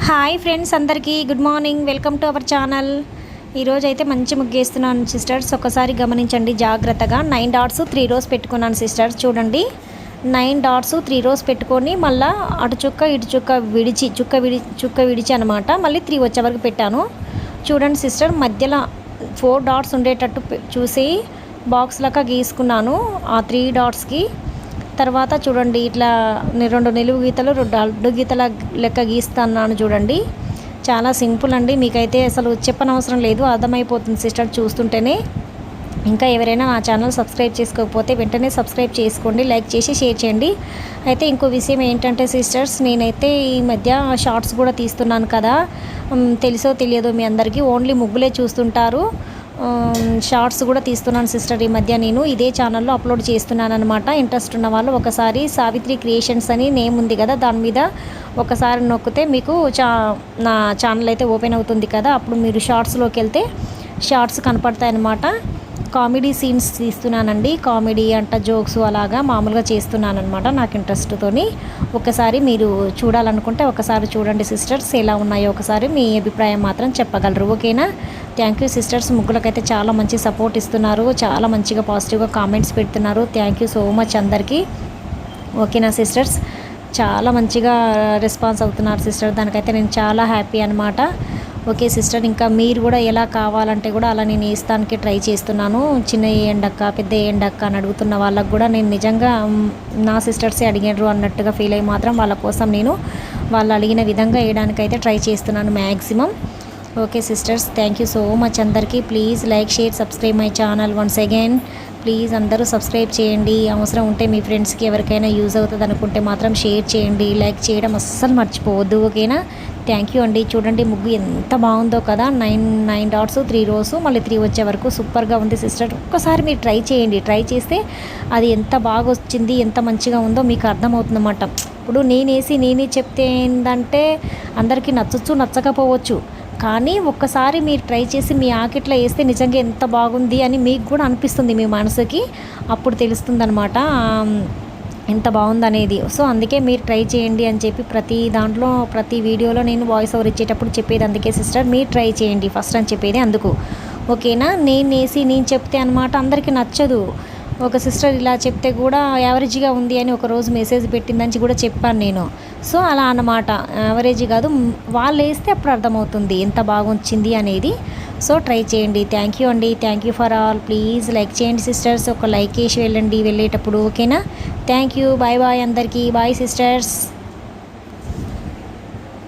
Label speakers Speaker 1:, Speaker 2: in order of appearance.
Speaker 1: Hi friends, అందరికీ good morning. Welcome to our channel. ఈరోజు అయితే మంచి ముగ్గేస్తున్నాను సిస్టర్స్. ఒకసారి గమనించండి జాగ్రత్తగా. 9 డాట్స్ 3 రోస్ పెట్టుకున్నాను సిస్టర్స్. చూడండి, 9 డాట్స్ 3 రోస్ పెట్టుకొని మళ్ళీ అటు చుక్క ఇటు చుక్క విడిచి అనమాట. మళ్ళీ 3 వచ్చే వరకు పెట్టాను. చూడండి సిస్టర్, మధ్యలో 4 డాట్స్ ఉండేటట్టు చూసి బాక్స్ లెక్క గీసుకున్నాను ఆ 3 డాట్స్కి. తర్వాత చూడండి, ఇట్లా 2 నిలువు గీతలు 2 అడ్డు గీతల లెక్క గీస్తున్నాను. చూడండి, చాలా సింపుల్ అండి. మీకైతే అసలు చెప్పనవసరం లేదు, అర్థమైపోతుంది సిస్టర్ చూస్తుంటేనే. ఇంకా ఎవరైనా నా ఛానల్ సబ్స్క్రైబ్ చేసుకోకపోతే వెంటనే సబ్స్క్రైబ్ చేసుకోండి, లైక్ చేసి షేర్ చేయండి. అయితే ఇంకో విషయం ఏంటంటే సిస్టర్స్, నేనైతే ఈ మధ్య షార్ట్స్ కూడా తీస్తున్నాను కదా. తెలుసో తెలియదో మీ అందరికీ, ఓన్లీ ముగ్గులే చూస్తుంటారు. షార్ట్స్ కూడా తీస్తున్నాను సిస్టర్. ఈ మధ్య నేను ఇదే ఛానల్లో అప్లోడ్ చేస్తున్నాను అనమాట. ఇంట్రెస్ట్ ఉన్న వాళ్ళు ఒకసారి సావిత్రి క్రియేషన్స్ అని నేమ్ ఉంది కదా, దాని మీద ఒకసారి నొక్కితే మీకు నా ఛానల్ అయితే ఓపెన్ అవుతుంది కదా. అప్పుడు మీరు షార్ట్స్లోకి వెళ్తే షార్ట్స్ కనపడతాయి అన్నమాట. కామెడీ సీన్స్ తీస్తున్నానండి. కామెడీ అంట, జోక్స్ అలాగా మామూలుగా చేస్తున్నాను అనమాట నాకు ఇంట్రెస్ట్తోని. ఒకసారి మీరు చూడాలనుకుంటే ఒకసారి చూడండి సిస్టర్స్, ఎలా ఉన్నాయో ఒకసారి మీ అభిప్రాయం మాత్రం చెప్పగలరు. ఓకేనా? Thank you sisters. ముగ్గులకైతే చాలా మంచి సపోర్ట్ ఇస్తున్నారు, చాలా మంచిగా పాజిటివ్గా కామెంట్స్ పెడుతున్నారు. థ్యాంక్ యూ సో మచ్ అందరికీ. ఓకేనా సిస్టర్స్? చాలా మంచిగా రెస్పాన్స్ అవుతున్నారు సిస్టర్, దానికైతే నేను చాలా హ్యాపీ అనమాట. ఓకే సిస్టర్, ఇంకా మీరు కూడా ఎలా కావాలంటే కూడా అలా నేను వేస్తానికి ట్రై చేస్తున్నాను. చిన్న వేయండక్క, పెద్ద వేయండక్క అని అడుగుతున్న వాళ్ళకు కూడా నేను నిజంగా నా సిస్టర్సే అడిగారు అన్నట్టుగా ఫీల్ అయ్యి మాత్రం వాళ్ళ కోసం నేను వాళ్ళు అడిగిన విధంగా వేయడానికైతే ట్రై చేస్తున్నాను maximum. Okay sisters, thank you so much అందరికీ. Please like, share, subscribe my channel once again. Please అందరూ సబ్స్క్రైబ్ చేయండి. అవసరం ఉంటే మీ ఫ్రెండ్స్కి ఎవరికైనా యూజ్ అవుతుంది అనుకుంటే మాత్రం షేర్ చేయండి, లైక్ చేయడం అస్సలు మర్చిపోవద్దు. ఓకేనా? థ్యాంక్ యూ అండి. చూడండి ముగ్గు ఎంత బాగుందో కదా. 9 డాట్స్ 3 రోస్ మళ్ళీ 3 వచ్చే వరకు సూపర్గా ఉంది సిస్టర్. ఒక్కసారి మీరు ట్రై చేయండి. ట్రై చేస్తే అది ఎంత బాగా వచ్చింది, ఎంత మంచిగా ఉందో మీకు అర్థమవుతుందన్నమాట. ఇప్పుడు నేనే చెప్తే ఏంటంటే అందరికీ నచ్చచ్చు, నచ్చకపోవచ్చు. కానీ ఒక్కసారి మీరు ట్రై చేసి మీ ఆకిట్లో వేస్తే నిజంగా ఎంత బాగుంది అని మీకు కూడా అనిపిస్తుంది మీ మనసుకి. అప్పుడు తెలుస్తుందన్నమాట ఎంత బాగుందనేది. సో అందుకే మీరు ట్రై చేయండి అని చెప్పి ప్రతి వీడియోలో నేను వాయిస్ ఓవర్ ఇచ్చేటప్పుడు చెప్పేది అందుకే సిస్టర్, మీరు ట్రై చేయండి ఫస్ట్ అని చెప్పేది అందుకు. ఓకేనా? నేను చెప్తే అనమాట అందరికీ నచ్చదు. ఒక సిస్టర్ ఇలా చెప్తే కూడా యావరేజ్గా ఉంది అని ఒకరోజు మెసేజ్ పెట్టిందని కూడా చెప్పాను నేను. సో అలా అన్నమాట, యావరేజ్ కాదు, వాళ్ళు వేస్తే అప్పుడు అర్థమవుతుంది ఎంత బాగా వచ్చింది అనేది. సో ట్రై చేయండి. థ్యాంక్ యూ అండి. Thank you for all. Please like చేయండి సిస్టర్స్, ఒక లైక్ వేసి వెళ్ళండి వెళ్ళేటప్పుడు. ఓకేనా? Thank you. బాయ్ బాయ్ అందరికీ. Bye sisters.